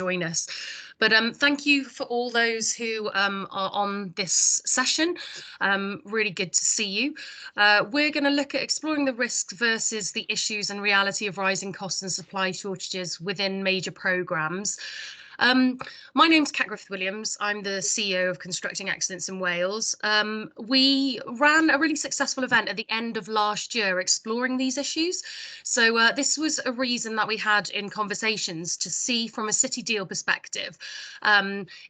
join us. But thank you for all those who are on this session. Really good to see you. We're going to look at exploring the risks versus the issues and reality of rising costs and supply shortages within major programmes. My name's Kat Griffith-Williams. I'm the CEO of Constructing Excellence in Wales. We ran a really successful event at the end of last year exploring these issues. So this was a reason that we had in conversations to see from a City Deal perspective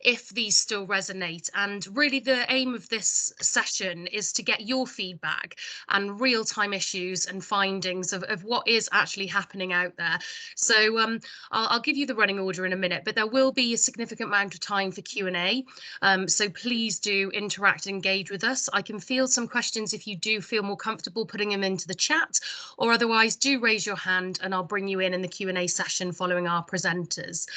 if these still resonate. And really the aim of this session is to get your feedback and real-time issues and findings of what is actually happening out there. So I'll give you the running order in a minute, but there will be a significant amount of time for Q&A. So please do interact and engage with us. I can field some questions if you do feel more comfortable putting them into the chat, or otherwise do raise your hand and I'll bring you in the Q&A session following our presenters.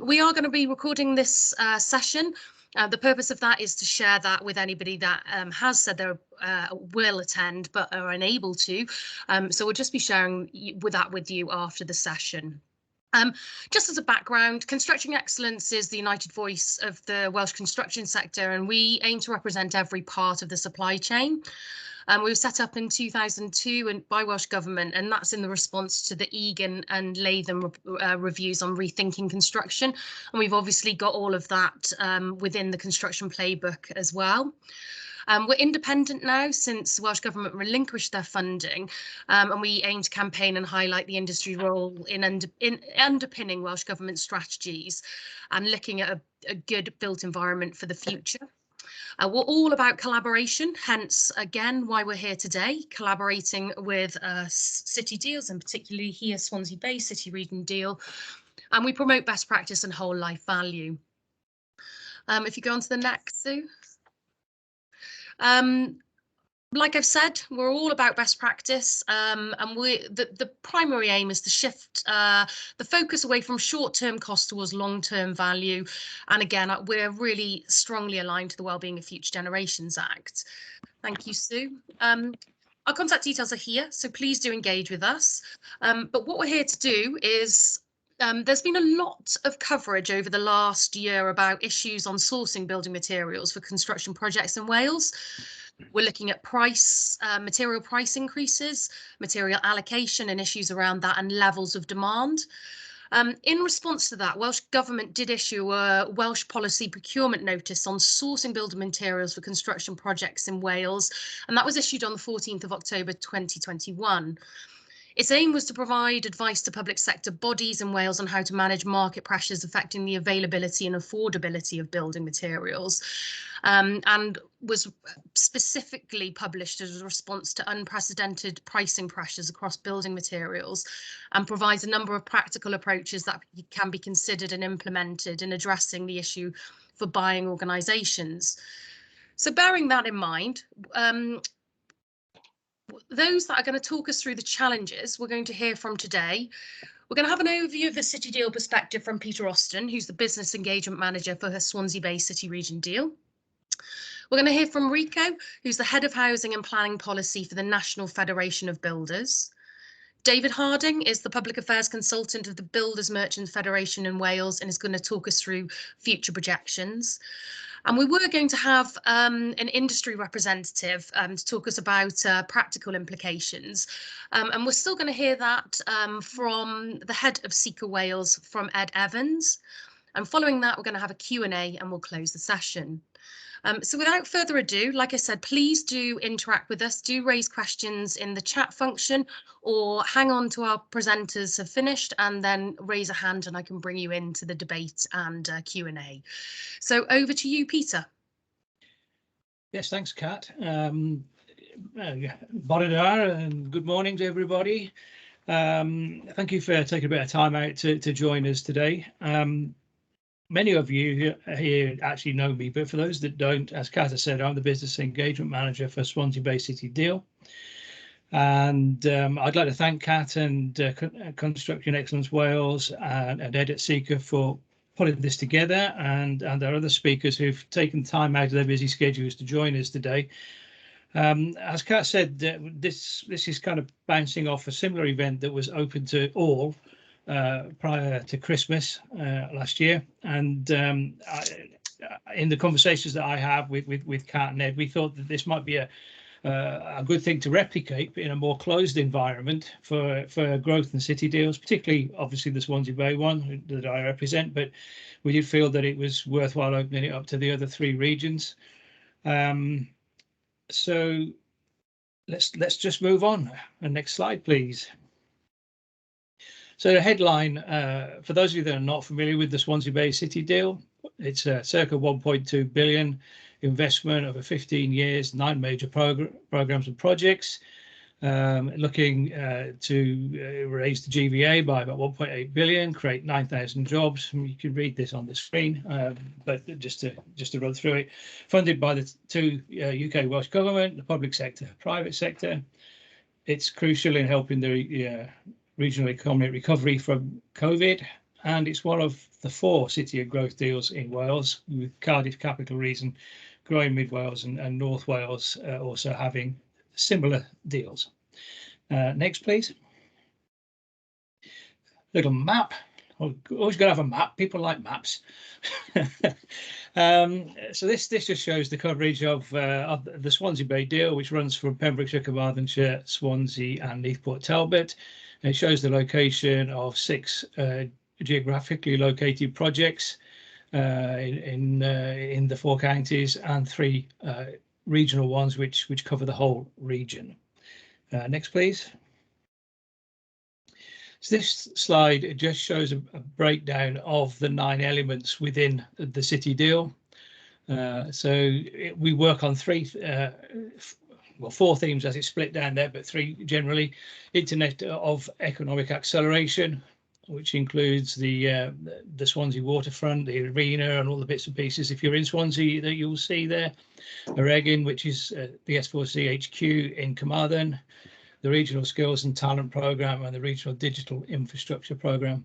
We are going to be recording this session. The purpose of that is to share that with anybody that has said they will attend but are unable to. So we'll just be sharing that with you after the session. Just as a background, Constructing Excellence is the united voice of the Welsh construction sector, and we aim to represent every part of the supply chain. We were set up in 2002 by Welsh Government, and that's in the response to the Egan and Latham reviews on rethinking construction. And we've obviously got all of that within the construction playbook as well. We're independent now since Welsh Government relinquished their funding, and we aim to campaign and highlight the industry role in underpinning Welsh Government strategies and looking at a good built environment for the future. We're all about collaboration, hence, again, why we're here today, collaborating with City Deals, and particularly here, Swansea Bay City Region Deal, and we promote best practice and whole life value. If you go on to the next, Sue. Like I've said, we're all about best practice, and the primary aim is to shift the focus away from short-term cost towards long-term value. And again, we're really strongly aligned to the Wellbeing of Future Generations Act. Thank you, Sue. Our contact details are here, so please do engage with us. But what we're here to do is there's been a lot of coverage over the last year about issues on sourcing building materials for construction projects in Wales. We're looking at material price increases, material allocation and issues around that, and levels of demand. In response to that, Welsh Government did issue a Welsh Policy Procurement Notice on sourcing building materials for construction projects in Wales, and that was issued on the 14th of October 2021. Its aim was to provide advice to public sector bodies in Wales on how to manage market pressures affecting the availability and affordability of building materials, and was specifically published as a response to unprecedented pricing pressures across building materials, and provides a number of practical approaches that can be considered and implemented in addressing the issue for buying organisations. So bearing that in mind, those that are going to talk us through the challenges we're going to hear from today, we're going to have an overview of the City Deal perspective from Peter Austin, who's the Business Engagement Manager for the Swansea Bay City Region Deal. We're going to hear from Rico, who's the Head of Housing and Planning Policy for the National Federation of Builders. David Harding is the Public Affairs Consultant of the Builders Merchants Federation in Wales and is going to talk us through future projections. And we were going to have an industry representative to talk us about practical implications. And we're still going to hear that from the head of Seeker Wales, from Ed Evans. And following that, we're going to have a Q&A and we'll close the session. So without further ado, like I said, please do interact with us, do raise questions in the chat function, or hang on to our presenters have finished and then raise a hand and I can bring you into the debate and Q&A. So over to you, Peter. Yes, thanks, Kat. Bore and good morning to everybody. Thank you for taking a bit of time out to join us today. Many of you here actually know me, but for those that don't, as Kat has said, I'm the Business Engagement Manager for Swansea Bay City Deal. And I'd like to thank Kat and Constructing Excellence Wales and Ed at Seeker for putting this together, and our other speakers who've taken time out of their busy schedules to join us today. As Kat said, this is kind of bouncing off a similar event that was open to all prior to Christmas last year, and in the conversations that I have with Kat and Ed, we thought that this might be a good thing to replicate in a more closed environment for growth and city deals, particularly obviously the Swansea Bay one that I represent, but we did feel that it was worthwhile opening it up to the other 3 regions. So let's just move on. And next slide, please. So the headline, for those of you that are not familiar with the Swansea Bay City deal, it's a circa 1.2 billion investment over 15 years, 9 major programs and projects, looking to raise the GVA by about 1.8 billion, create 9,000 jobs. You can read this on the screen, but just to run through it, funded by the 2 UK Welsh government, the public sector, private sector. It's crucial in helping the regional economic recovery from COVID, and it's one of the 4 city of growth deals in Wales, with Cardiff Capital Region, growing Mid Wales and North Wales also having similar deals. Next, please. Little map. Always got to have a map. People like maps. So this just shows the coverage of the Swansea Bay deal, which runs from Pembrokeshire, Carmarthenshire, Swansea, and Neath-Port Talbot. And it shows the location of 6 geographically located projects in the 4 counties, and 3 regional ones which cover the whole region. Next, please. So this slide just shows a breakdown of the 9 elements within the city deal. We work on 4 themes as it's split down there, but 3 generally. Internet of economic acceleration, which includes the Swansea waterfront, the arena, and all the bits and pieces. If you're in Swansea, that you'll see there. Eregin, which is the S4C HQ in Carmarthen, the Regional Skills and Talent Programme, and the Regional Digital Infrastructure Programme.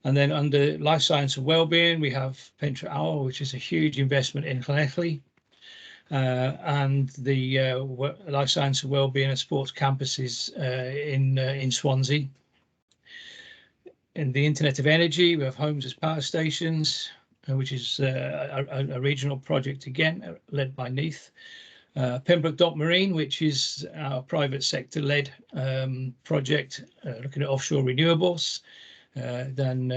And then under Life Science and Wellbeing, we have Pentre Awr, which is a huge investment in Llanelli, and the Life Science and Wellbeing and Sports campuses in Swansea. In the Internet of Energy, we have Homes as Power Stations, which is a regional project again, led by Neath. Pembroke Dock Marine, which is our private sector led project looking at offshore renewables, then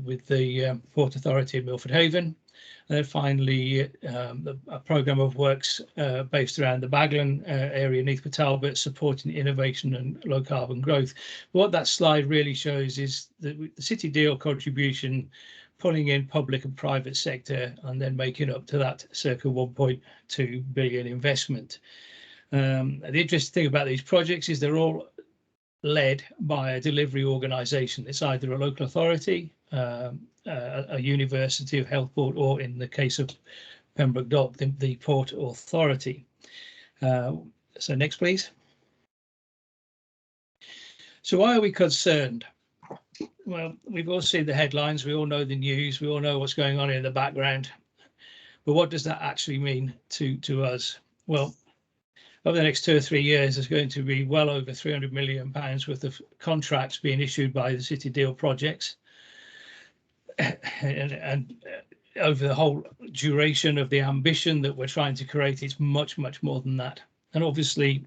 with the Port Authority of Milford Haven. And then finally, a programme of works based around the Baglan area, Neath-Port Talbot, supporting innovation and low carbon growth. What that slide really shows is the city deal contribution, pulling in public and private sector, and then making up to that circa 1.2 billion investment. The interesting thing about these projects is they're all led by a delivery organisation. It's either a local authority, a University of Health Board, or in the case of Pembroke Dock, the Port Authority. So next, please. So why are we concerned? Well, we've all seen the headlines, we all know the news, we all know what's going on in the background. But what does that actually mean to us? Well, over the next 2 or 3 years, there's going to be well over £300 million worth of contracts being issued by the City Deal projects. And over the whole duration of the ambition that we're trying to create, it's much, much more than that. And obviously,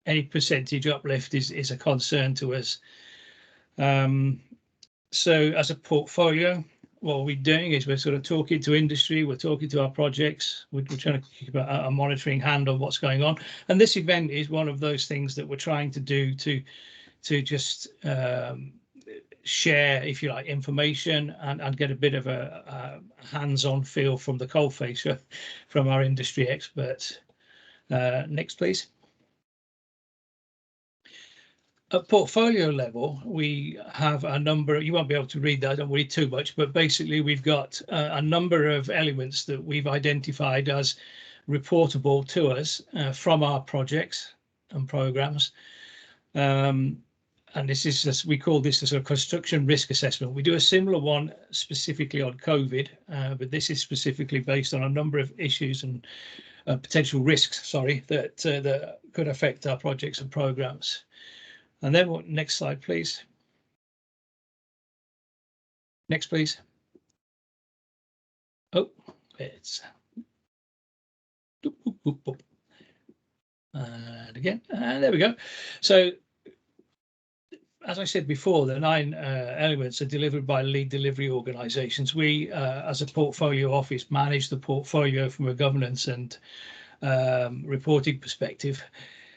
any percentage uplift is a concern to us. So as a portfolio, what we're doing is we're sort of talking to industry, we're talking to our projects, we're trying to keep a monitoring hand on what's going on. And this event is one of those things that we're trying to do to just share, if you like, information and get a bit of a hands-on feel from the coalface from our industry experts. Next, please. At portfolio level, we have a number, you won't be able to read that, I don't worry too much, but basically we've got a number of elements that we've identified as reportable to us from our projects and programs. And this is, just, we call this a sort of construction risk assessment. We do a similar one specifically on COVID, but this is specifically based on a number of issues and potential risks, sorry, that could affect our projects and programs. And then next slide, please. Next, please. Oh, it's and again, and there we go. So, as I said before, the 9 elements are delivered by lead delivery organisations. We, as a portfolio office, manage the portfolio from a governance and reporting perspective.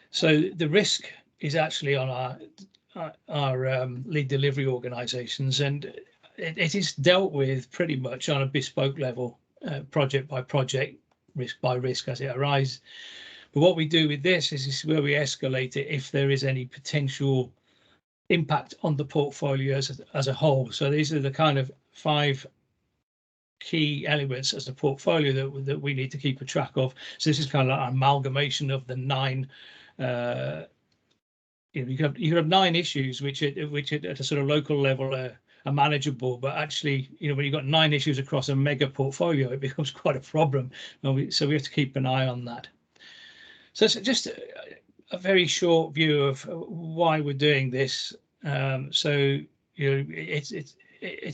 So the risk is actually on our lead delivery organisations, and it is dealt with pretty much on a bespoke level, project by project, risk by risk as it arises. But what we do with this is where we escalate it if there is any potential impact on the portfolio as a whole. So these are the kind of 5 key elements as a portfolio that we need to keep a track of. So this is kind of like an amalgamation of the 9. You could have 9 issues which at a sort of local level are manageable, but actually, when you've got 9 issues across a mega portfolio, it becomes quite a problem. So we have to keep an eye on that. So it's just a very short view of why we're doing this. It's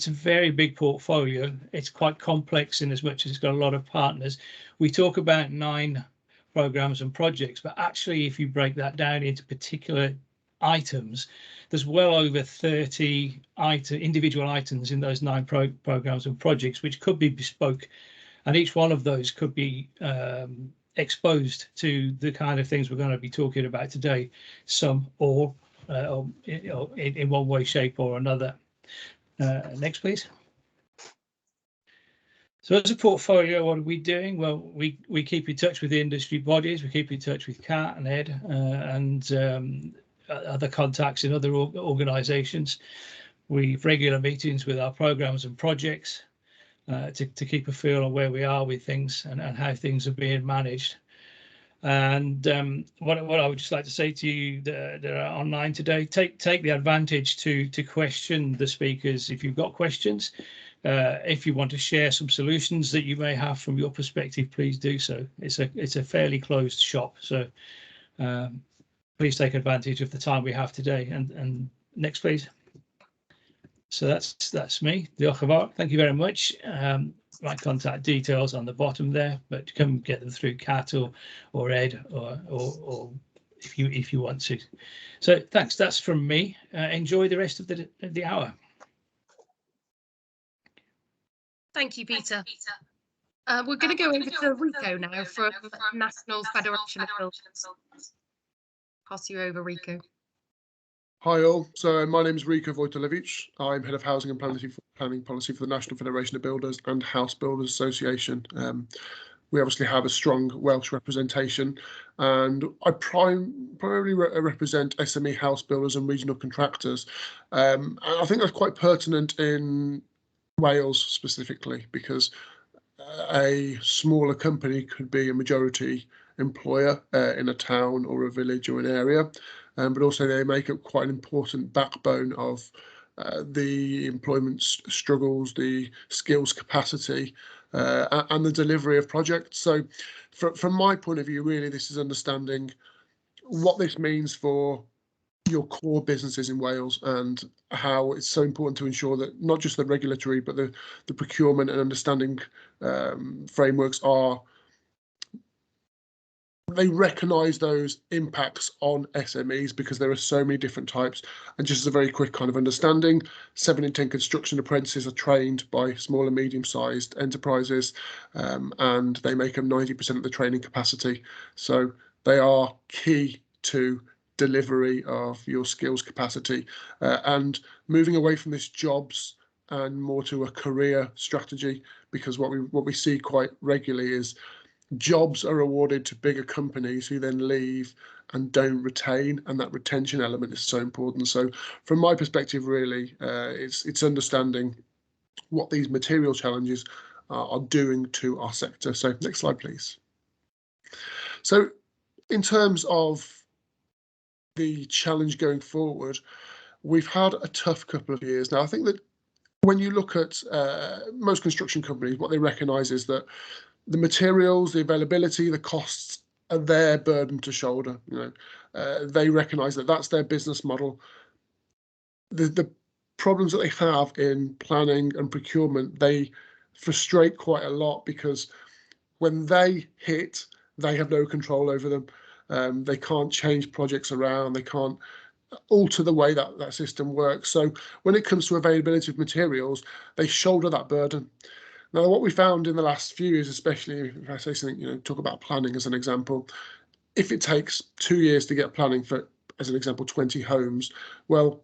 a very big portfolio. It's quite complex in as much as it's got a lot of partners. We talk about 9 programs and projects, but actually, if you break that down into particular items, there's well over 30 individual items in those 9 programs and projects, which could be bespoke, and each one of those could be exposed to the kind of things we're going to be talking about today, some or in one way, shape or another. Next, please. So as a portfolio, what are we doing? Well, we keep in touch with the industry bodies, we keep in touch with Kat and Ed and other contacts in other organisations. We've regular meetings with our programmes and projects to keep a feel on where we are with things and how things are being managed. And what I would just like to say to you that are online today, take the advantage to question the speakers if you've got questions. If you want to share some solutions that you may have from your perspective, please do so. It's a fairly closed shop, so please take advantage of the time we have today. And next, please. So that's me, Diolch yn fawr. Thank you very much. My contact details on the bottom there, but come get them through Kat or Ed or if you want to. So thanks. That's from me. Enjoy the rest of the hour. Thank you, Peter. We're going to go over to Rico now from National Federation of Builders. Pass you over, Rico. Hi all, so my name is Rico Wojtolewicz. I'm Head of Housing and Planning Policy for the National Federation of Builders and House Builders Association. We obviously have a strong Welsh representation, and I primarily represent SME house builders and regional contractors. And I think that's quite pertinent in Wales specifically, because a smaller company could be a majority employer in a town or a village or an area. But also they make up quite an important backbone of the employment struggles, the skills capacity, and the delivery of projects. So from my point of view, really, this is understanding what this means for your core businesses in Wales and how it's so important to ensure that not just the regulatory, but the procurement and understanding frameworks they recognise those impacts on SMEs, because there are so many different types. And just as a very quick kind of understanding, 7 in 10 construction apprentices are trained by small and medium-sized enterprises, and they make up 90% of the training capacity. So they are key to delivery of your skills capacity, and moving away from this jobs and more to a career strategy, because what we see quite regularly is jobs are awarded to bigger companies who then leave and don't retain, and that retention element is so important. So from my perspective, really, it's understanding what these material challenges are doing to our sector. So next slide, please. So in terms of the challenge going forward, we've had a tough couple of years. Now, I think that when you look at most construction companies, what they recognise is that the materials, the availability, the costs are their burden to shoulder. They recognise that that's their business model. The problems that they have in planning and procurement, they frustrate quite a lot, because when they hit, they have no control over them. They can't change projects around, they can't alter the way that that system works. So when it comes to availability of materials, they shoulder that burden. Now, what we found in the last few years, especially if I say something, talk about planning as an example, if it takes 2 years to get planning for, as an example, 20 homes, well,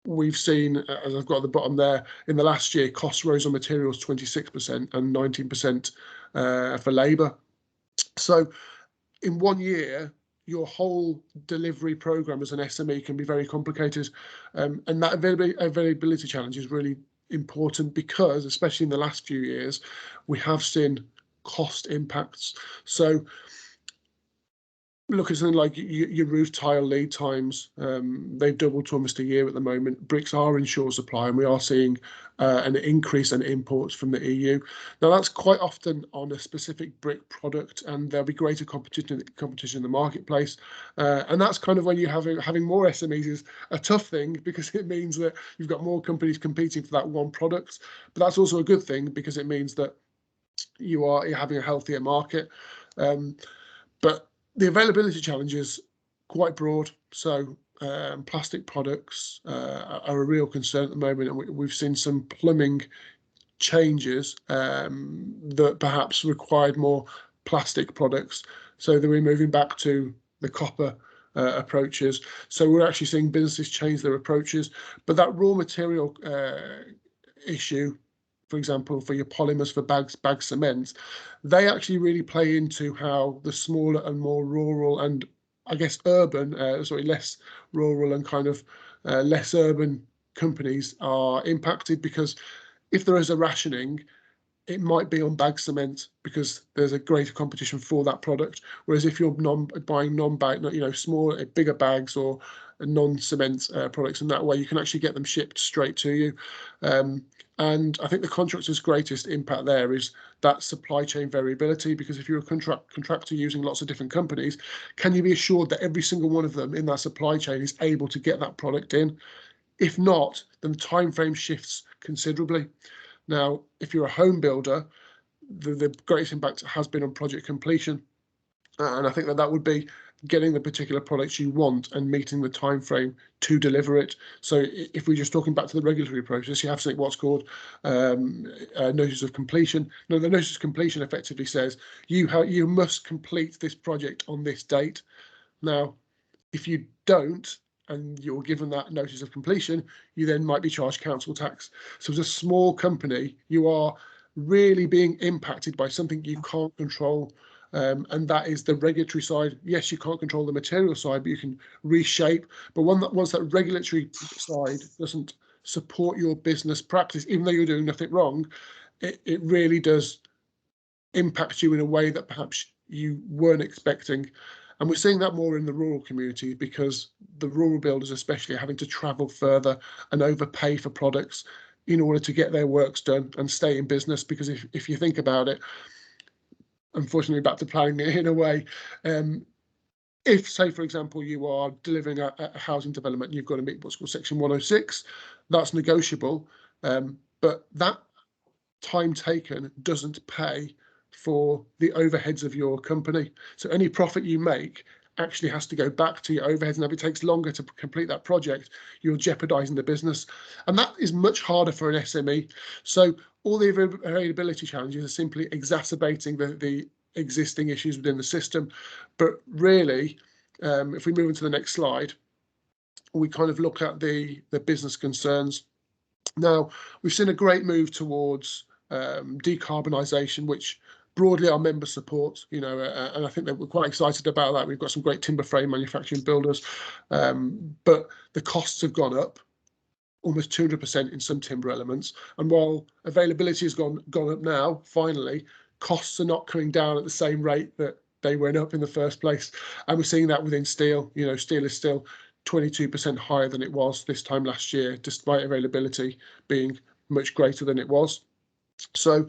we've seen, as I've got at the bottom there, in the last year, costs rose on materials 26% and 19% for labour. So in 1 year, your whole delivery program as an SME can be very complicated. And that availability challenge is really important, because, especially in the last few years, we have seen cost impacts. So look at something like your roof tile lead times. They've doubled to almost a year at the moment. Bricks are in short supply, and we are seeing an increase in imports from the EU. Now, that's quite often on a specific brick product, and there'll be greater competition in the marketplace. And that's kind of when you having more SMEs is a tough thing, because it means that you've got more companies competing for that one product. But that's also a good thing, because it means that you're having a healthier market. But the availability challenge is quite broad. So plastic products are a real concern at the moment, and we've seen some plumbing changes that perhaps required more plastic products. So that we're moving back to the copper approaches. So we're actually seeing businesses change their approaches. But that raw material issue, for example, for your polymers for bag cement, they actually really play into how the smaller and more rural and, I guess, urban, less rural and kind of less urban companies are impacted, because if there is a rationing, it might be on bag cement, because there's a greater competition for that product. Whereas if you're buying non-bag, smaller, bigger bags or non-cement products, in that way you can actually get them shipped straight to you. And I think the contractor's greatest impact there is that supply chain variability, because if you're a contractor using lots of different companies, can you be assured that every single one of them in that supply chain is able to get that product in? If not, then the time frame shifts considerably. Now, if you're a home builder, the greatest impact has been on project completion. And I think that would be getting the particular products you want and meeting the time frame to deliver it. So if we're just talking back to the regulatory process, you have something what's called notice of completion. Now, the notice of completion effectively says you must complete this project on this date. Now, if you don't, and you're given that notice of completion, you then might be charged council tax. So as a small company, you are really being impacted by something you can't control. And that is the regulatory side. Yes, you can't control the material side, but you can reshape. But once that regulatory side doesn't support your business practice, even though you're doing nothing wrong, it really does impact you in a way that perhaps you weren't expecting. And we're seeing that more in the rural community, because the rural builders especially are having to travel further and overpay for products in order to get their works done and stay in business. Because if you think about it, unfortunately, back to planning in a way, if, say, for example, you are delivering a housing development and you've got to meet what's called Section 106, that's negotiable, but that time taken doesn't pay for the overheads of your company. So any profit you make actually has to go back to your overheads, and if it takes longer to complete that project, you're jeopardizing the business, and that is much harder for an SME. So all the availability challenges are simply exacerbating the existing issues within the system. But really, if we move into the next slide, we kind of look at the business concerns. Now, we've seen a great move towards decarbonisation, which broadly our members support, and I think that we're quite excited about that. We've got some great timber frame manufacturing builders, but the costs have gone up almost 200% in some timber elements. And while availability has gone up now, finally, costs are not coming down at the same rate that they went up in the first place. And we're seeing that within steel. Steel is still 22% higher than it was this time last year, despite availability being much greater than it was. So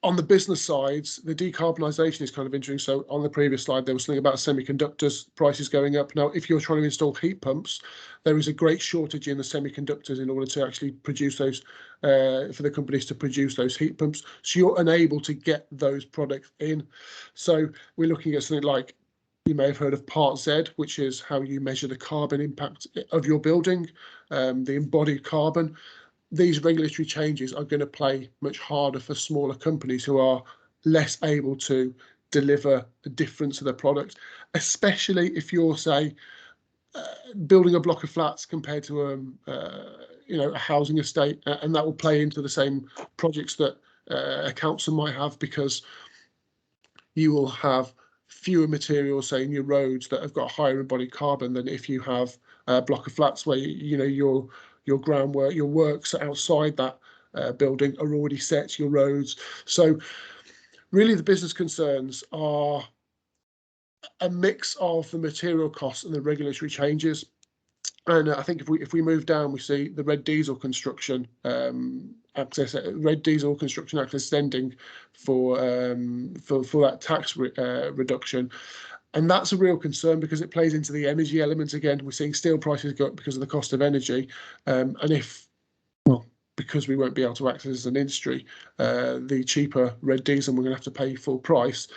On the business sides, the decarbonisation is kind of interesting. So on the previous slide, there was something about semiconductors prices going up. Now, if you're trying to install heat pumps, there is a great shortage in the semiconductors in order to actually produce those, for the companies to produce those heat pumps. So you're unable to get those products in. So we're looking at something like, you may have heard of Part Z, which is how you measure the carbon impact of your building, the embodied carbon. These regulatory changes are going to play much harder for smaller companies who are less able to deliver a difference to their product, especially if you're, say, building a block of flats compared to a housing estate, and that will play into the same projects that a council might have, because you will have fewer materials, say, in your roads that have got higher embodied carbon than if you have a block of flats where your groundwork, your works outside that building are already set, your roads. So really the business concerns are a mix of the material costs and the regulatory changes. And I think if we move down, we see the red diesel construction access extending for that tax reduction. And that's a real concern because it plays into the energy element again. We're seeing steel prices go up because of the cost of energy. And because we won't be able to access as an industry, the cheaper red diesel, we're going to have to pay full price.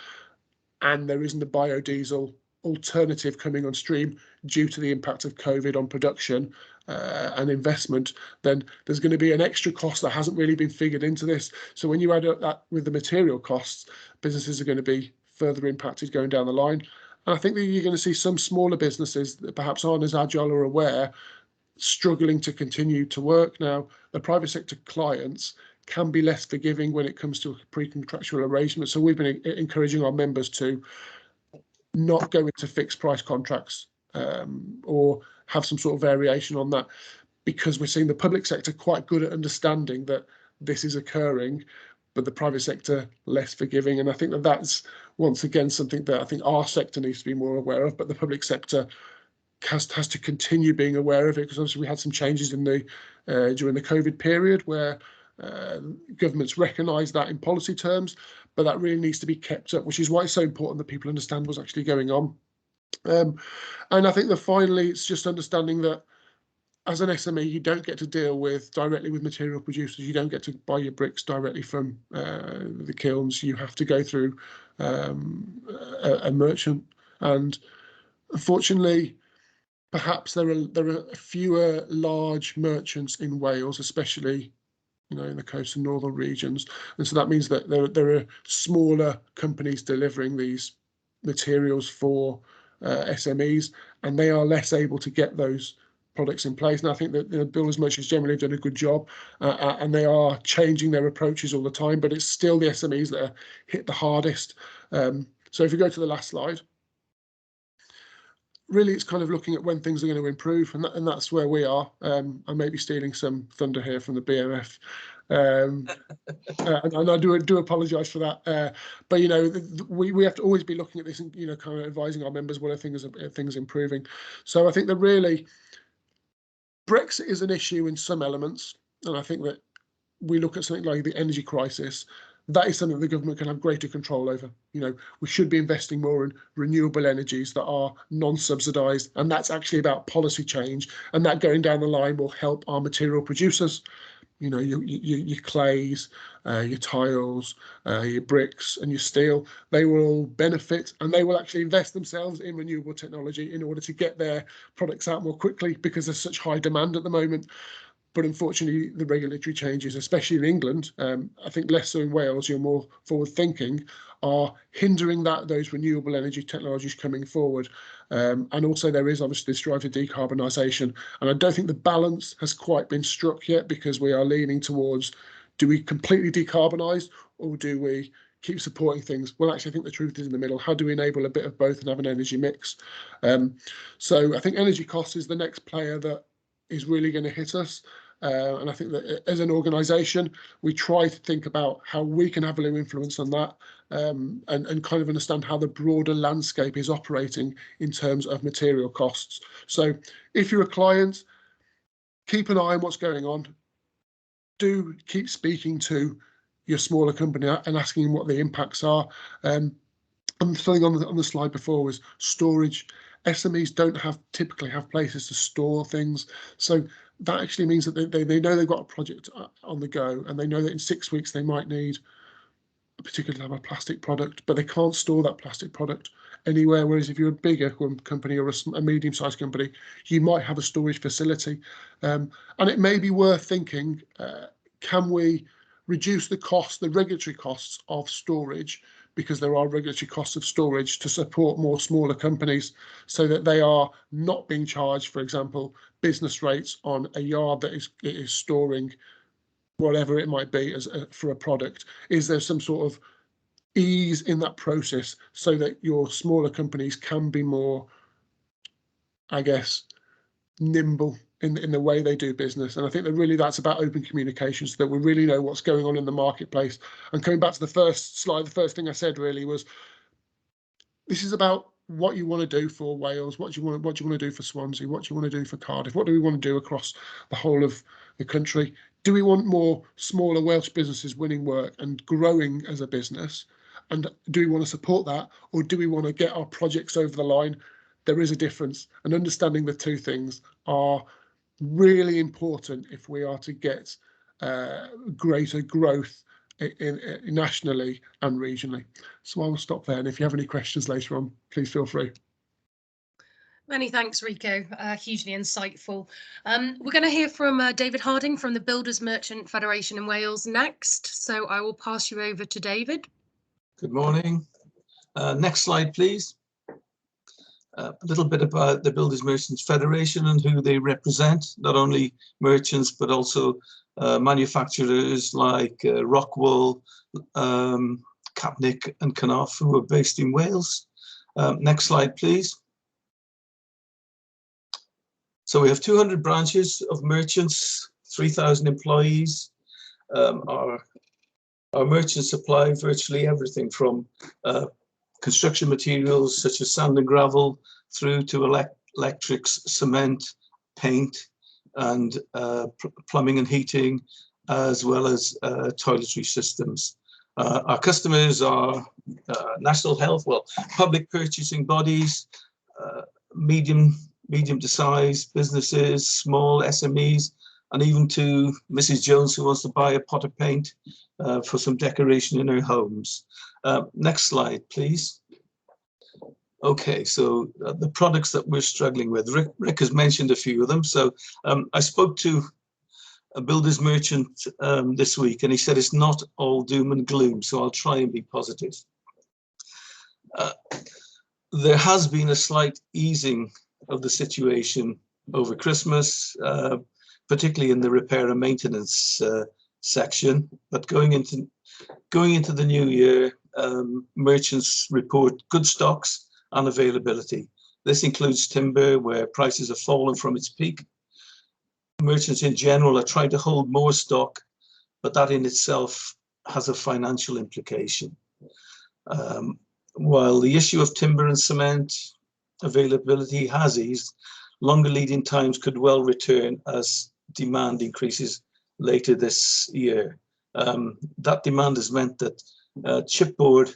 And there isn't a biodiesel alternative coming on stream due to the impact of COVID on production and investment, then there's going to be an extra cost that hasn't really been figured into this. So when you add up that with the material costs, businesses are going to be further impacted going down the line. And I think that you're going to see some smaller businesses that perhaps aren't as agile or aware struggling to continue to work. Now, the private sector clients can be less forgiving when it comes to a pre-contractual arrangement. So we've been encouraging our members to not go into fixed price contracts or have some sort of variation on that, because we're seeing the public sector quite good at understanding that this is occurring, but the private sector less forgiving. And I think that that's once again something that I think our sector needs to be more aware of, but the public sector has to continue being aware of it, because obviously we had some changes in the during the COVID period where governments recognise that in policy terms, but that really needs to be kept up, which is why it's so important that people understand what's actually going on. And I think that finally, it's just understanding that as an SME, you don't get to deal directly with material producers. You don't get to buy your bricks directly from the kilns. You have to go through a merchant. And unfortunately, perhaps there are fewer large merchants in Wales, especially in the coast and northern regions. And so that means that there are smaller companies delivering these materials for SMEs, and they are less able to get those products in place. And I think that the builders merchants generally have done a good job, and they are changing their approaches all the time, but it's still the SMEs that are hit the hardest. So if you go to the last slide, really it's kind of looking at when things are going to improve, and that's where we are. I may be stealing some thunder here from the BMF, and I do apologise for that. But we have to always be looking at this and kind of advising our members what are things improving. So I think that really Brexit is an issue in some elements, and I think that we look at something like the energy crisis. That is something the government can have greater control over. We should be investing more in renewable energies that are non-subsidised, and that's actually about policy change, and that going down the line will help our material producers. Your clays, your tiles, your bricks and your steel, they will all benefit, and they will actually invest themselves in renewable technology in order to get their products out more quickly, because there's such high demand at the moment. But unfortunately, the regulatory changes, especially in England, I think less so in Wales, you're more forward thinking, are hindering those renewable energy technologies coming forward. And also there is obviously this drive to decarbonisation. And I don't think the balance has quite been struck yet, because we are leaning towards, do we completely decarbonise, or do we keep supporting things? Well, actually, I think the truth is in the middle. How do we enable a bit of both and have an energy mix? So I think energy costs is the next player that is really going to hit us. And I think that as an organisation, we try to think about how we can have a little influence on that, and kind of understand how the broader landscape is operating in terms of material costs. So if you're a client, keep an eye on what's going on. Do keep speaking to your smaller company and asking what the impacts are. And something on the slide before was storage. SMEs don't typically have places to store things, so that actually means that they know they've got a project on the go, and they know that in 6 weeks they might need a particular type of plastic product, but they can't store that plastic product anywhere. Whereas if you're a bigger company or a medium-sized company, you might have a storage facility, and it may be worth thinking, can we reduce the regulatory costs of storage, because there are regulatory costs of storage, to support more smaller companies so that they are not being charged, for example, business rates on a yard that is storing whatever it might be for a product. Is there some sort of ease in that process so that your smaller companies can be more, I guess, nimble in the way they do business? And I think that really that's about open communication, so that we really know what's going on in the marketplace. And coming back to the first slide, the first thing I said really was, this is about what you want to do for Wales, what do you want to do for Swansea, what do you want to do for Cardiff, what do we want to do across the whole of the country? Do we want more smaller Welsh businesses winning work and growing as a business? And do we want to support that, or do we want to get our projects over the line? There is a difference, and understanding the two things are really important if we are to get greater growth nationally and regionally. So I will stop there, and if you have any questions later on, please feel free. Many thanks, Rico. Hugely insightful. We're going to hear from David Harding from the Builders Merchant Federation in Wales next. So I will pass you over to David. Good morning. Next slide, please. A little bit about the Builders Merchants Federation and who they represent, not only merchants, but also manufacturers like Rockwool, Capnick and Knauf, who are based in Wales. Next slide, please. So we have 200 branches of merchants, 3,000 employees. Our merchants supply virtually everything from construction materials such as sand and gravel through to electrics, cement, paint, and plumbing and heating, as well as toiletry systems. Our customers are national health, public purchasing bodies, medium to size businesses, small SMEs, and even to Mrs. Jones, who wants to buy a pot of paint for some decoration in her homes. Next slide, please. Okay, so the products that we're struggling with, Rick has mentioned a few of them. So I spoke to a builder's merchant this week, and he said it's not all doom and gloom, so I'll try and be positive. There has been a slight easing of the situation over Christmas, particularly in the repair and maintenance section, but going into the new year, merchants report good stocks and availability. This includes timber, where prices have fallen from its peak. Merchants in general are trying to hold more stock, but that in itself has a financial implication. While the issue of timber and cement availability has eased, longer leading times could well return as demand increases later this year. That demand has meant that chipboard,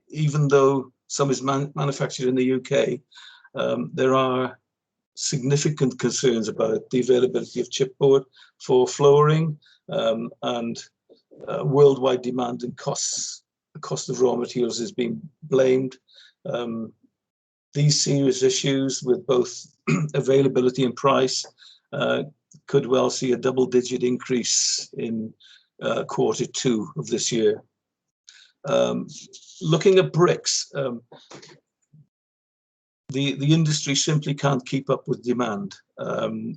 even though some is manufactured in the UK, there are significant concerns about the availability of chipboard for flooring, and worldwide demand and costs. The cost of raw materials is being blamed. These serious issues with both availability and price could well see a double-digit increase in Q2 of this year. Looking at bricks, the industry simply can't keep up with demand.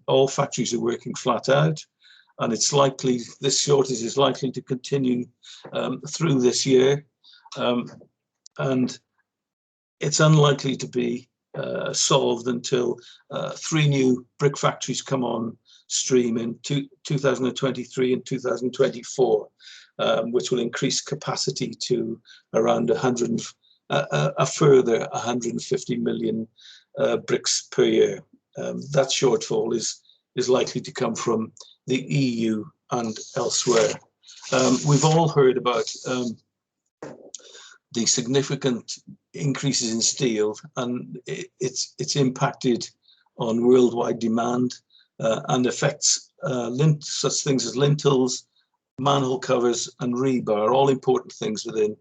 All factories are working flat out, and it's likely this shortage is likely to continue through this year, and it's unlikely to be solved until 3 new brick factories come on stream in 2023 and 2024, which will increase capacity to around a further 150 million bricks per year. That shortfall is likely to come from the EU and elsewhere. We've all heard about the significant increases in steel, and it's impacted on worldwide demand and affects such things as lintels, manhole covers, and rebar, all important things within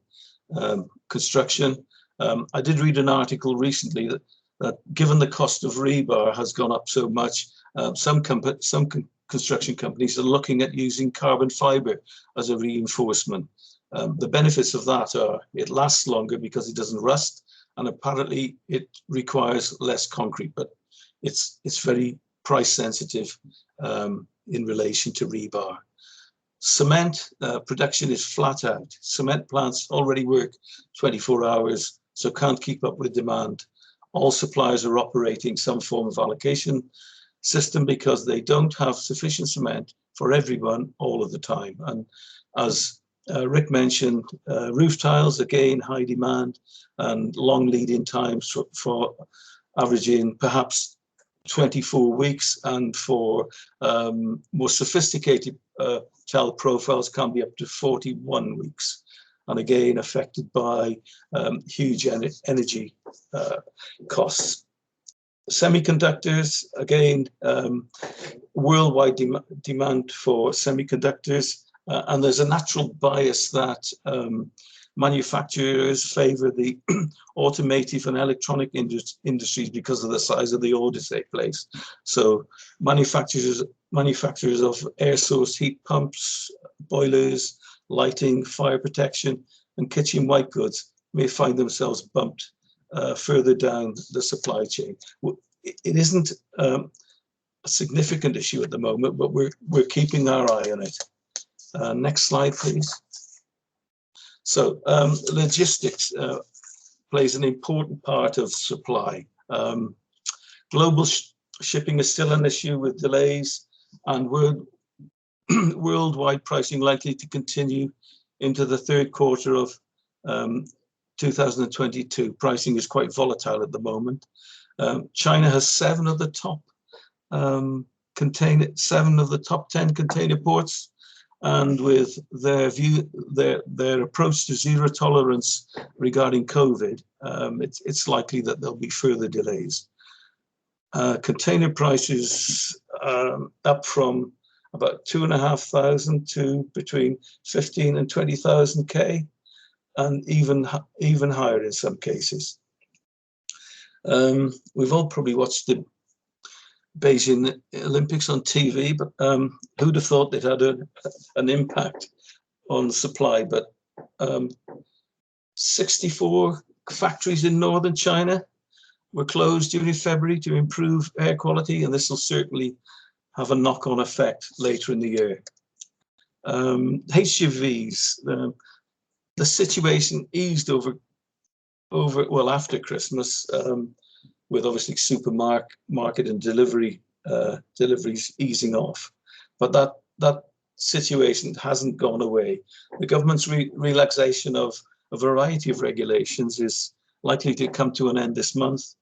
construction. I did read an article recently that given the cost of rebar has gone up so much, some construction companies are looking at using carbon fiber as a reinforcement. The benefits of that are it lasts longer because it doesn't rust, and apparently it requires less concrete, but it's very price sensitive in relation to rebar. Cement production is flat out. Cement plants already work 24 hours, so can't keep up with demand. All suppliers are operating some form of allocation system because they don't have sufficient cement for everyone all of the time. And as Rick mentioned, roof tiles, again, high demand and long lead-in times for averaging perhaps 24 weeks, and for more sophisticated tile profiles can be up to 41 weeks. And again, affected by huge energy costs. Semiconductors, again, worldwide demand for semiconductors, and there's a natural bias that manufacturers favor the automotive and electronic industries because of the size of the orders they place. So manufacturers of air source heat pumps, boilers, lighting, fire protection, and kitchen white goods may find themselves bumped further down the supply chain. It isn't a significant issue at the moment, but we're keeping our eye on it. Next slide, please. So logistics plays an important part of supply. Global shipping is still an issue with delays, and worldwide pricing likely to continue into the third quarter of 2022. Pricing is quite volatile at the moment. China has 7 of the top 10 container ports, and with their approach to zero tolerance regarding COVID, it's likely that there'll be further delays. Container prices up from about 2,500 to between 15 and 20,000 K, and even higher in some cases. We've all probably watched the Beijing Olympics on TV, but who'd have thought they'd had an impact on supply? But 64 factories in northern China were closed during February to improve air quality, and this will certainly have a knock-on effect later in the year. HGVs, the situation eased after Christmas, with obviously supermarket and deliveries easing off, but that situation hasn't gone away. The government's relaxation of a variety of regulations is likely to come to an end this month.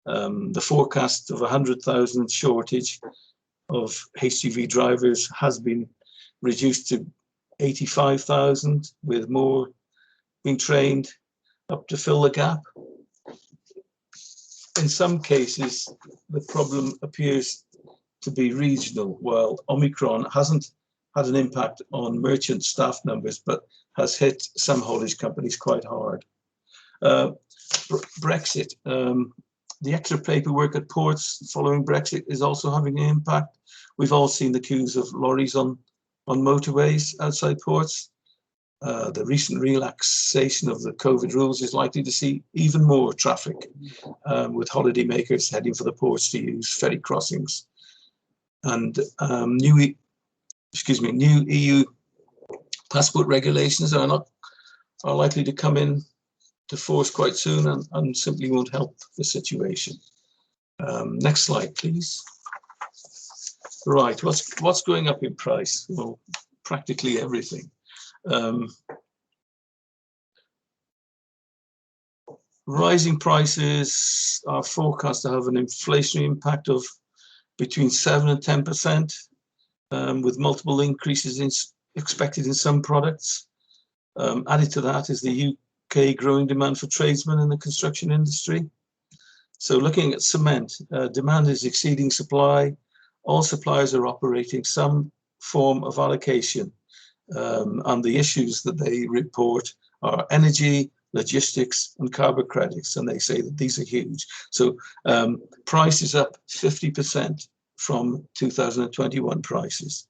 The forecast of 100,000 shortage of HGV drivers has been reduced to 85,000, with more being trained up to fill the gap. In some cases, the problem appears to be regional. While Omicron hasn't had an impact on merchant staff numbers, but has hit some haulage companies quite hard. Brexit, the extra paperwork at ports following Brexit is also having an impact. We've all seen the queues of lorries on motorways outside ports. The recent relaxation of the COVID rules is likely to see even more traffic, with holidaymakers heading for the ports to use ferry crossings. And new EU passport regulations are likely to come in to force quite soon, and simply won't help the situation. Next slide, please. Right, what's going up in price? Well, practically everything. Rising prices are forecast to have an inflationary impact of between 7 and 10%, with multiple increases expected in some products. Added to that is the UK growing demand for tradesmen in the construction industry. So looking at cement, demand is exceeding supply. All suppliers are operating some form of allocation. And the issues that they report are energy, logistics, and carbon credits, and they say that these are huge. So price is up 50% from 2021 prices.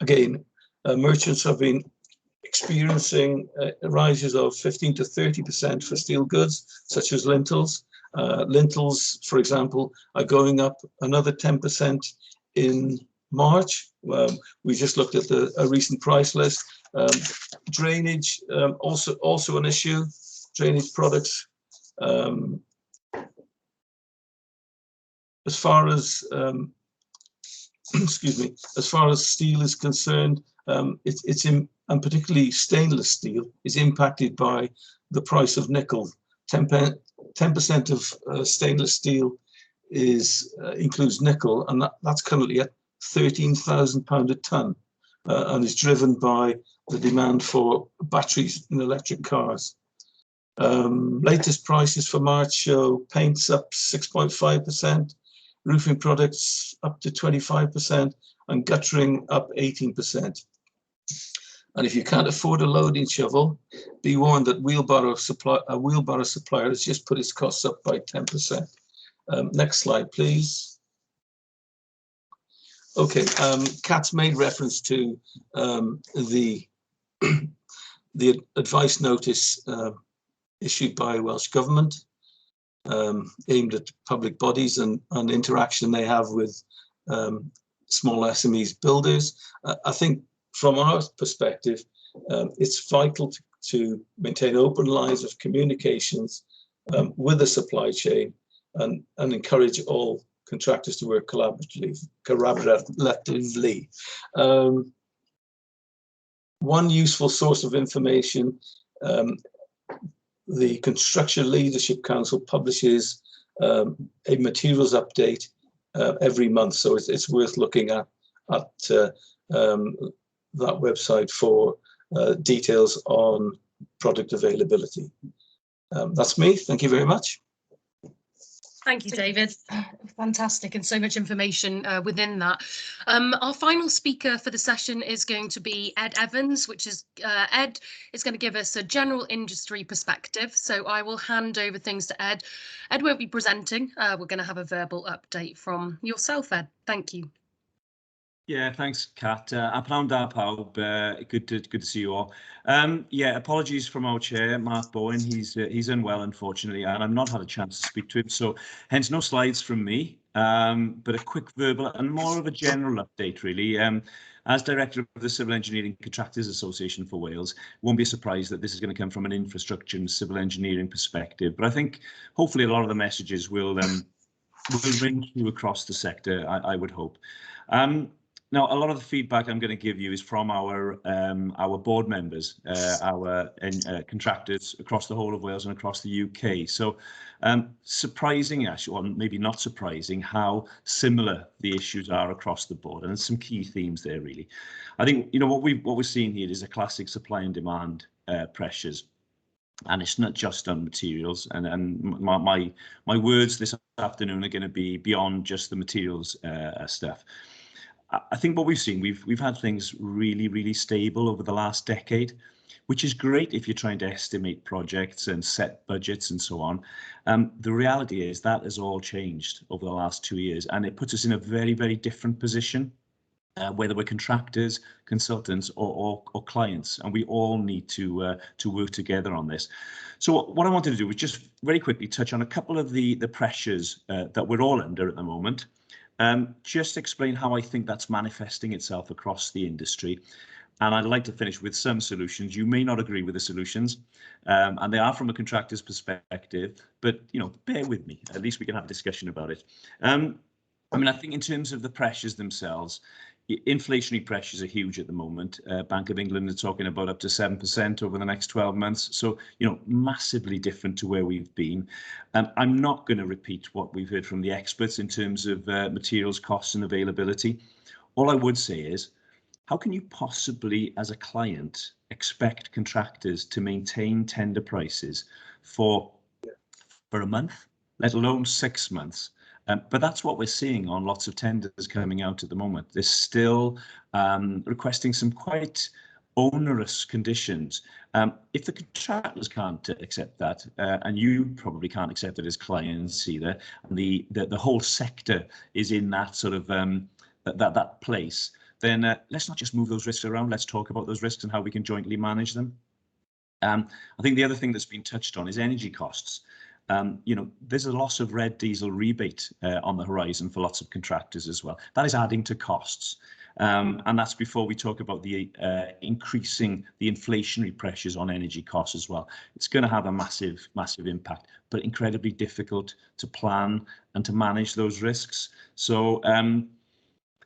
Again, merchants have been experiencing rises of 15 to 30% for steel goods, such as lintels. Lintels, for example, are going up another 10% in March. We just looked at a recent price list. Drainage, also an issue. Drainage products. As far as excuse me, as far as steel is concerned, and particularly stainless steel is impacted by the price of nickel. 10% of stainless steel includes nickel, and that's currently at £13,000 a tonne, and is driven by the demand for batteries in electric cars. Latest prices for March show paints up 6.5%, roofing products up to 25%, and guttering up 18%. And if you can't afford a loading shovel, be warned that a wheelbarrow supplier has just put its costs up by 10%. Next slide, please. Okay, Kat's made reference to the advice notice issued by Welsh Government aimed at public bodies and interaction they have with small SMEs builders. I think from our perspective, it's vital to maintain open lines of communications with the supply chain and encourage all contractors to work collaboratively. One useful source of information, the Construction Leadership Council publishes a materials update every month, so it's worth looking at that website for details on product availability. That's me. Thank you very much. Thank you, David. Fantastic, and so much information within that. Our final speaker for the session is going to be Ed Evans, which is Ed is going to give us a general industry perspective. So I will hand over things to Ed. Ed won't be presenting. We're going to have a verbal update from yourself, Ed. Thank you. Yeah, thanks, Kat. A pnawn da pawb. Good to see you all. Yeah, apologies from our chair, Mark Bowen. He's unwell, unfortunately, and I've not had a chance to speak to him. So, hence no slides from me, but a quick verbal and more of a general update, really. As director of the Civil Engineering Contractors Association for Wales, won't be surprised that this is going to come from an infrastructure and civil engineering perspective. But I think hopefully a lot of the messages will ring through across the sector. I would hope. Now, a lot of the feedback I'm going to give you is from our board members, our contractors across the whole of Wales and across the UK. So surprising, actually, or maybe not surprising, how similar the issues are across the board. And there's some key themes there, really. I think, you know, what we're seeing here is a classic supply and demand pressures. And it's not just on materials. And my words this afternoon are going to be beyond just the materials stuff. I think what we've seen, we've had things really, really stable over the last decade, which is great if you're trying to estimate projects and set budgets and so on. The reality is that has all changed over the last 2 years, and it puts us in a very, very different position, whether we're contractors, consultants, or clients, and we all need to work together on this. So what I wanted to do was just very quickly touch on a couple of the pressures that we're all under at the moment. Just explain how I think that's manifesting itself across the industry. And I'd like to finish with some solutions. You may not agree with the solutions, and they are from a contractor's perspective, but, you know, bear with me. At least we can have a discussion about it. I mean, I think in terms of the pressures themselves, inflationary pressures are huge at the moment. Bank of England are talking about up to 7% over the next 12 months. So, you know, massively different to where we've been. I'm not going to repeat what we've heard from the experts in terms of materials, costs and availability. All I would say is how can you possibly, as a client, expect contractors to maintain tender prices for a month, let alone 6 months? But that's what we're seeing on lots of tenders coming out at the moment. They're still requesting some quite onerous conditions. If the contractors can't accept that, and you probably can't accept it as clients either, and the whole sector is in that sort of that place, then let's not just move those risks around. Let's talk about those risks and how we can jointly manage them. I think the other thing that's been touched on is energy costs. You know, there's a loss of red diesel rebate on the horizon for lots of contractors as well. That is adding to costs. And that's before we talk about the increasing the inflationary pressures on energy costs as well. It's going to have a massive, massive impact, but incredibly difficult to plan and to manage those risks. So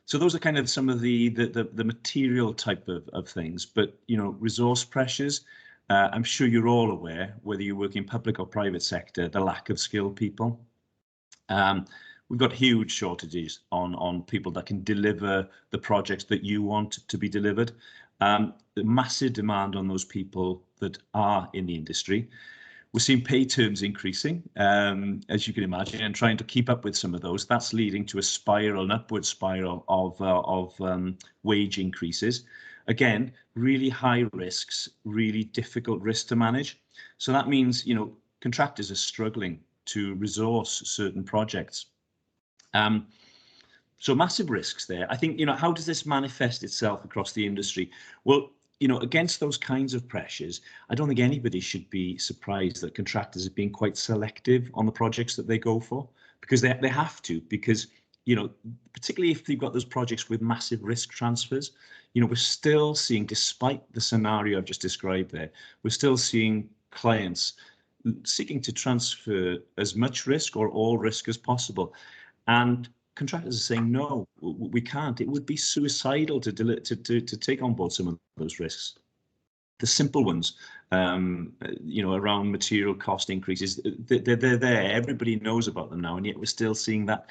so those are kind of some of the material type of things, but, you know, resource pressures. I'm sure you're all aware, whether you work in public or private sector, the lack of skilled people. We've got huge shortages on people that can deliver the projects that you want to be delivered. The massive demand on those people that are in the industry. We're seeing pay terms increasing, as you can imagine, and trying to keep up with some of those. That's leading to a spiral, an upward spiral of wage increases. Again, really high risks, really difficult risks to manage. So that means, you know, contractors are struggling to resource certain projects. So massive risks there. I think, you know, how does this manifest itself across the industry? Well, you know, against those kinds of pressures, I don't think anybody should be surprised that contractors have been quite selective on the projects that they go for, because they have to, because, you know, particularly if they've got those projects with massive risk transfers, you know, we're still seeing, despite the scenario I've just described there, we're still seeing clients seeking to transfer as much risk or all risk as possible. And contractors are saying, no, we can't. It would be suicidal to take on board some of those risks. The simple ones, you know, around material cost increases, they're there. Everybody knows about them now, and yet we're still seeing that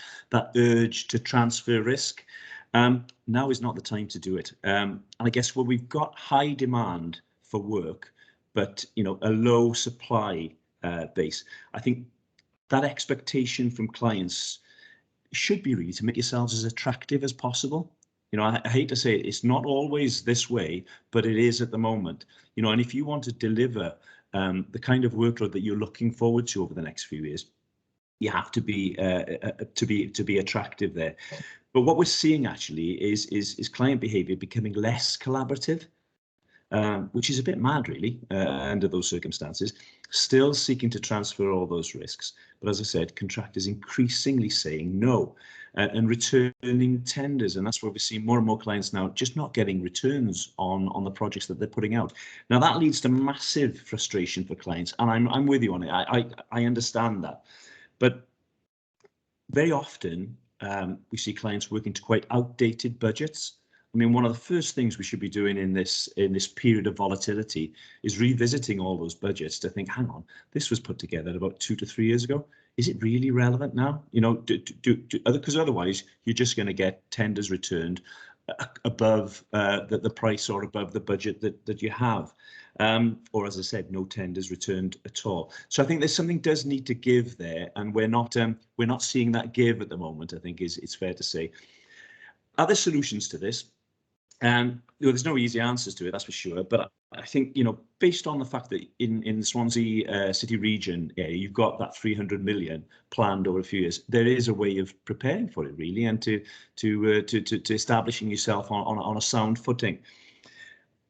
urge to transfer risk. Now is not the time to do it. And I guess when we've got high demand for work, but, you know, a low supply base, I think that expectation from clients should be really to make yourselves as attractive as possible. You know, I hate to say it, it's not always this way, but it is at the moment. You know, and if you want to deliver the kind of workload that you're looking forward to over the next few years, you have to be attractive there. But what we're seeing actually is client behaviour becoming less collaborative, which is a bit mad, really, under those circumstances. Still seeking to transfer all those risks, but as I said, contractors increasingly saying no and returning tenders, and that's where we're seeing more and more clients now just not getting returns on the projects that they're putting out. Now that leads to massive frustration for clients, and I'm with you on it. I understand that, but very often we see clients working to quite outdated budgets. I mean, one of the first things we should be doing in this period of volatility is revisiting all those budgets to think, hang on, this was put together about 2 to 3 years ago. Is it really relevant now? You know, because otherwise you're just going to get tenders returned above the price or above the budget that you have. Or, as I said, no tenders returned at all. So I think there's something does need to give there, and we're not seeing that give at the moment. I think it's fair to say. Are there solutions to this? There's no easy answers to it, that's for sure. But I think, you know, based on the fact that in the Swansea City region, you've got that 300 million planned over a few years, there is a way of preparing for it, really, and to establishing yourself on a sound footing.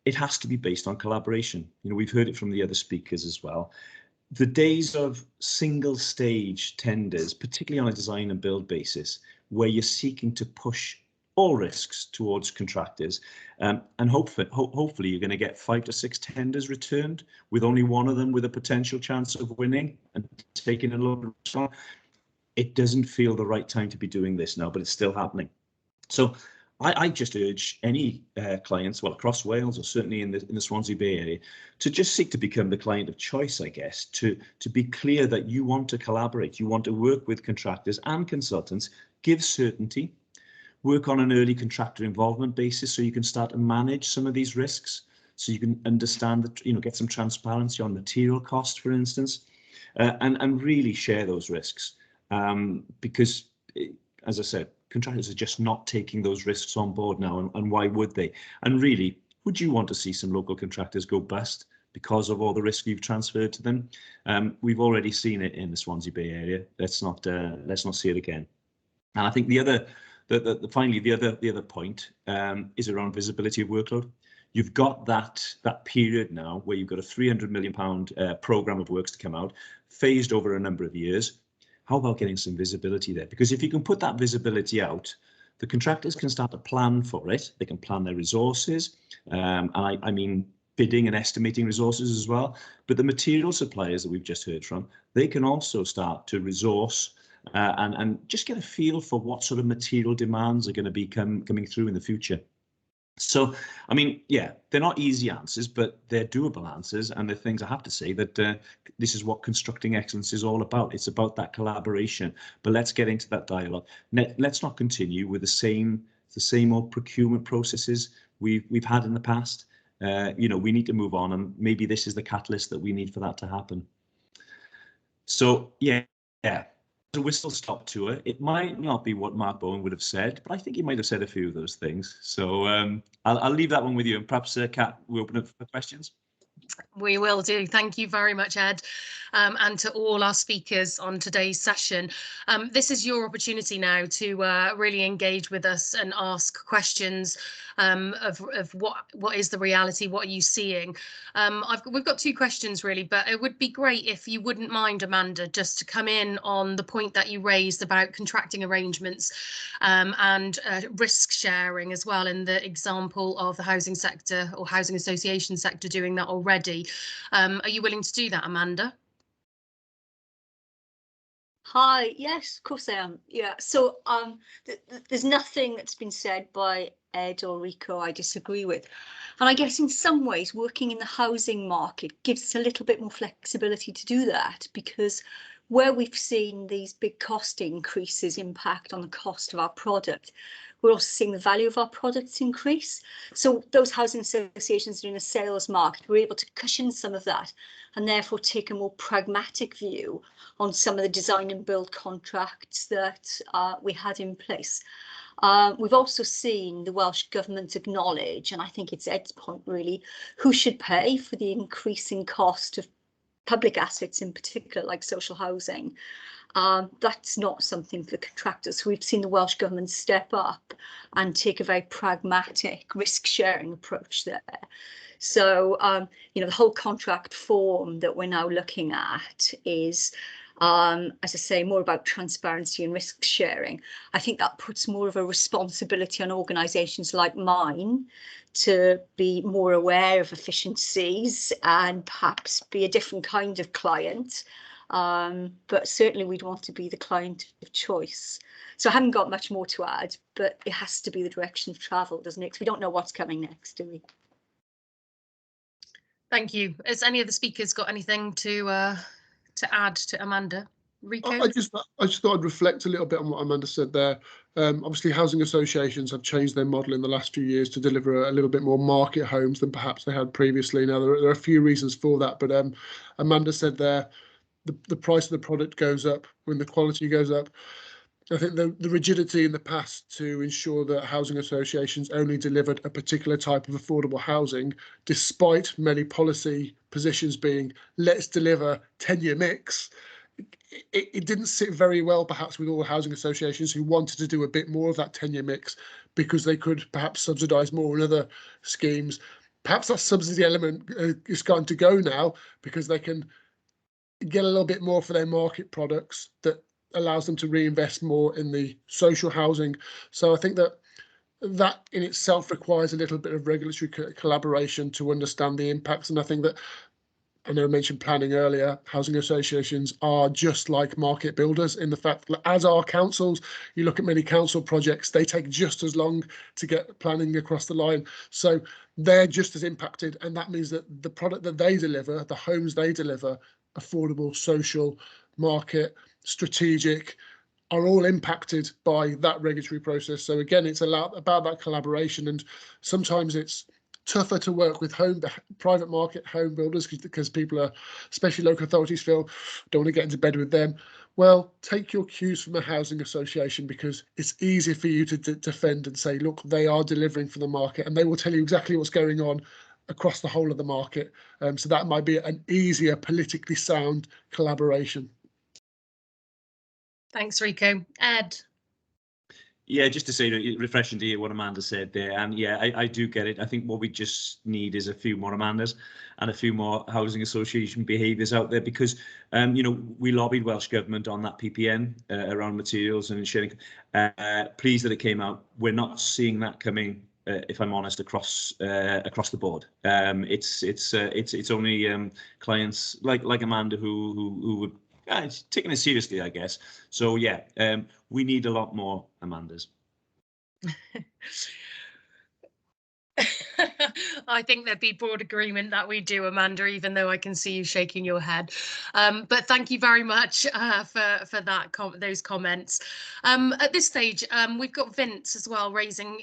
It has to be based on collaboration. You know, we've heard it from the other speakers as well. The days of single stage tenders, particularly on a design and build basis, where you're seeking to push all risks towards contractors, and hopefully you're going to get 5 to 6 tenders returned, with only one of them with a potential chance of winning and taking a little bit. It doesn't feel the right time to be doing this now, but it's still happening. So I just urge any clients, well, across Wales or certainly in the Swansea Bay area, to just seek to become the client of choice, I guess, to be clear that you want to collaborate, you want to work with contractors and consultants, give certainty, work on an early contractor involvement basis so you can start to manage some of these risks, so you can understand that, get some transparency on material cost, for instance, and really share those risks. Because, as I said, contractors are just not taking those risks on board now, and why would they? And really, would you want to see some local contractors go bust because of all the risk you've transferred to them? We've already seen it in the Swansea Bay area. Let's not see it again. And I think finally the other point is around visibility of workload. You've got that period now where you've got a £300 million programme of works to come out, phased over a number of years. How about getting some visibility there? Because if you can put that visibility out, the contractors can start to plan for it. They can plan their resources, and I mean bidding and estimating resources as well. But the material suppliers that we've just heard from, they can also start to resource and just get a feel for what sort of material demands are going to be coming through in the future. So, I mean, yeah, they're not easy answers, but they're doable answers. And the things I have to say that this is what constructing excellence is all about. It's about that collaboration. But let's get into that dialogue. Let's not continue with the same old procurement processes we've had in the past. We need to move on, and maybe this is the catalyst that we need for that to happen. So, yeah. A whistle-stop tour. It might not be what Mark Bowen would have said, but I think he might have said a few of those things. So I'll leave that one with you, and perhaps, Kat, we'll open up for questions. We will do. Thank you very much, Ed, and to all our speakers on today's session. This is your opportunity now to really engage with us and ask questions of what is the reality, what are you seeing? We've got two questions really, but it would be great if you wouldn't mind, Amanda, just to come in on the point that you raised about contracting arrangements and risk sharing as well, in the example of the housing sector or housing association sector doing that already. Are you willing to do that, Amanda? Hi, yes, of course I am. Yeah, so there's nothing that's been said by Ed or Rico I disagree with. And I guess in some ways working in the housing market gives us a little bit more flexibility to do that, because where we've seen these big cost increases impact on the cost of our product, we're also seeing the value of our products increase. So those housing associations in a sales market were able to cushion some of that and therefore take a more pragmatic view on some of the design and build contracts that we had in place. We've also seen the Welsh Government acknowledge, and I think it's Ed's point really, who should pay for the increasing cost of public assets in particular, like social housing. That's not something for the contractors. So we've seen the Welsh Government step up and take a very pragmatic risk sharing approach there. So, the whole contract form that we're now looking at is, as I say, more about transparency and risk sharing. I think that puts more of a responsibility on organisations like mine to be more aware of efficiencies and perhaps be a different kind of client. But certainly we'd want to be the client of choice. So I haven't got much more to add, but it has to be the direction of travel, doesn't it? Because we don't know what's coming next, do we? Thank you. Has any of the speakers got anything to add to Amanda? Rico? I just thought I'd reflect a little bit on what Amanda said there. Obviously, housing associations have changed their model in the last few years to deliver a little bit more market homes than perhaps they had previously. Now, there are a few reasons for that, but Amanda said there, the price of the product goes up when the quality goes up. I think the rigidity in the past to ensure that housing associations only delivered a particular type of affordable housing, despite many policy positions being, let's deliver 10-year mix, it didn't sit very well perhaps with all the housing associations who wanted to do a bit more of that 10-year mix because they could perhaps subsidise more in other schemes. Perhaps that subsidy element is starting to go now because they can get a little bit more for their market products that allows them to reinvest more in the social housing. So I think that in itself requires a little bit of regulatory collaboration to understand the impacts. And I think that, I know I mentioned planning earlier, housing associations are just like market builders in the fact that, as are councils, you look at many council projects, they take just as long to get planning across the line. So they're just as impacted. And that means that the product that they deliver, the homes they deliver, affordable, social, market, strategic, are all impacted by that regulatory process. So again, it's about that collaboration, and sometimes it's tougher to work with private market home builders because people are, especially local authorities, feel don't want to get into bed with them. Well, take your cues from a housing association, because it's easy for you to defend and say, look, they are delivering for the market, and they will tell you exactly what's going on across the whole of the market. So that might be an easier, politically sound collaboration. Thanks, Rico. Ed. Yeah, just to say, refreshing to hear what Amanda said there. And yeah, I do get it. I think what we just need is a few more Amandas and a few more housing association behaviours out there, because, we lobbied Welsh Government on that PPN around materials and sharing. Pleased that it came out. We're not seeing that coming, if I'm honest, across the board. It's only clients like Amanda who would. It's taking it seriously, I guess. So yeah, we need a lot more Amandas. I think there'd be broad agreement that we do, Amanda, even though I can see you shaking your head. But thank you very much for those comments. At this stage, we've got Vince as well raising,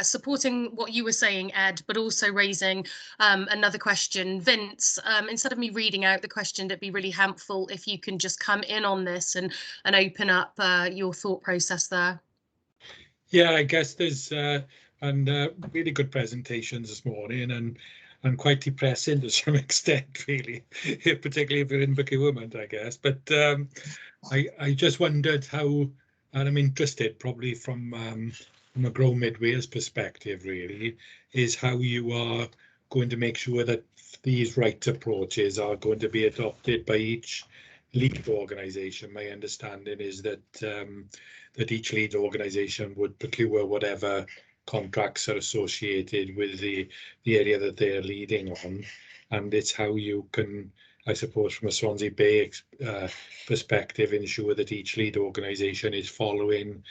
supporting what you were saying, Ed, but also raising another question. Vince, instead of me reading out the question, it'd be really helpful if you can just come in on this and open up your thought process there. Yeah, I guess there's really good presentations this morning, and quite depressing to some extent, really, particularly if you're in procurement, I guess. But I just wondered how, and I'm interested probably from a Grow Midway's perspective, really, is how you are going to make sure that these right approaches are going to be adopted by each lead organisation. My understanding is that that each lead organisation would procure whatever contracts are associated with the area that they're leading on, and it's how you can, I suppose, from a Swansea Bay perspective, ensure that each lead organisation is following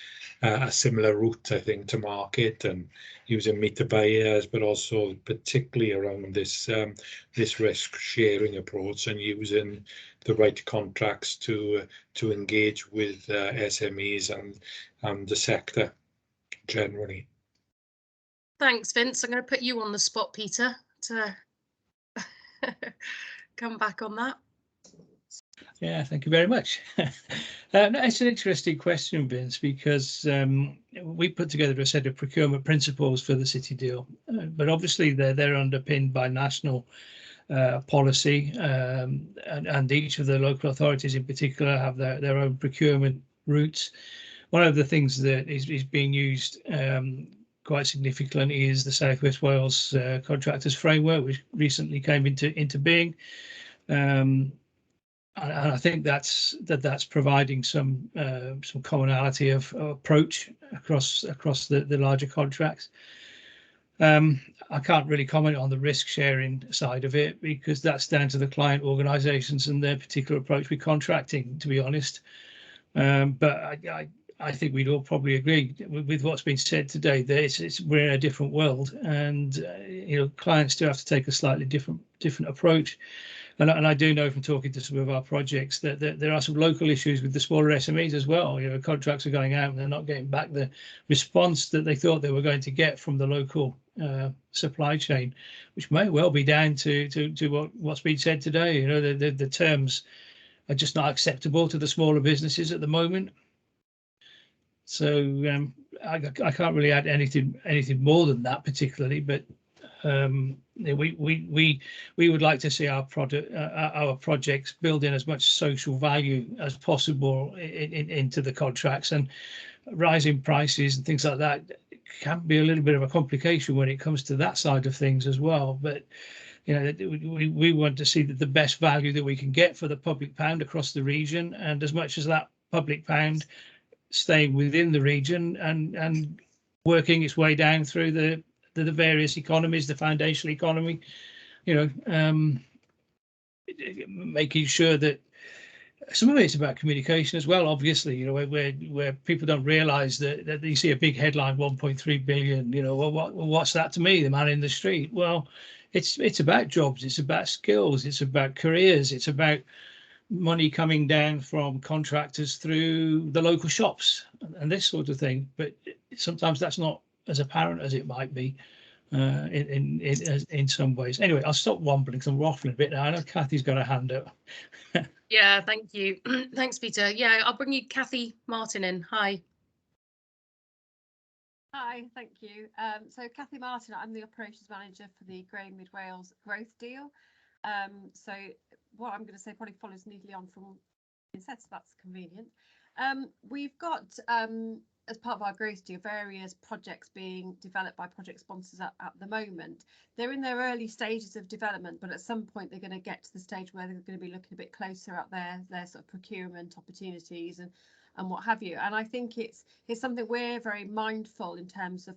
a similar route, I think, to market, and using meter buyers, but also particularly around this risk sharing approach, and using the right contracts to engage with SMEs and the sector generally. Thanks, Vince. I'm going to put you on the spot, Peter, to come back on that. Yeah, thank you very much. It's an interesting question, Vince, because we put together a set of procurement principles for the City Deal, but obviously they're underpinned by national policy, and each of the local authorities in particular have their own procurement routes. One of the things that is being used quite significantly is the South West Wales Contractors Framework, which recently came into being. And I think that's providing some commonality of approach across the larger contracts. I can't really comment on the risk sharing side of it, because that's down to the client organisations and their particular approach with contracting, to be honest. But I think we'd all probably agree with what's been said today that we're in a different world, and clients do have to take a slightly different approach. And I do know from talking to some of our projects that there are some local issues with the smaller SMEs as well. Contracts are going out and they're not getting back the response that they thought they were going to get from the local supply chain, which may well be down to what's been said today. The terms are just not acceptable to the smaller businesses at the moment. So I can't really add anything more than that particularly, but we would like to see our projects build in as much social value as possible into the contracts, and rising prices and things like that can be a little bit of a complication when it comes to that side of things as well. But we want to see that the best value that we can get for the public pound across the region, and as much as that public pound staying within the region and working its way down through the various economies, the foundational economy, making sure that some of it's about communication as well, obviously, where people don't realise that you see a big headline, 1.3 billion, what's that to me, the man in the street? Well, it's about jobs, it's about skills, it's about careers, it's about money coming down from contractors through the local shops and this sort of thing. But sometimes that's not as apparent as it might be in some ways. Anyway, I'll stop wombling because I'm waffling a bit now. I know Kathy's got a hand up. Yeah, thank you. Thanks, Peter. Yeah, I'll bring you Kathy Martin in. Hi. Hi, thank you. So Kathy Martin, I'm the operations manager for the Grain Mid Wales growth deal. So what I'm going to say probably follows neatly on from what you said, so that's convenient. We've got, as part of our growth deal, various projects being developed by project sponsors at the moment. They're in their early stages of development, but at some point they're going to get to the stage where they're going to be looking a bit closer at their sort of procurement opportunities and what have you. And I think it's something we're very mindful in terms of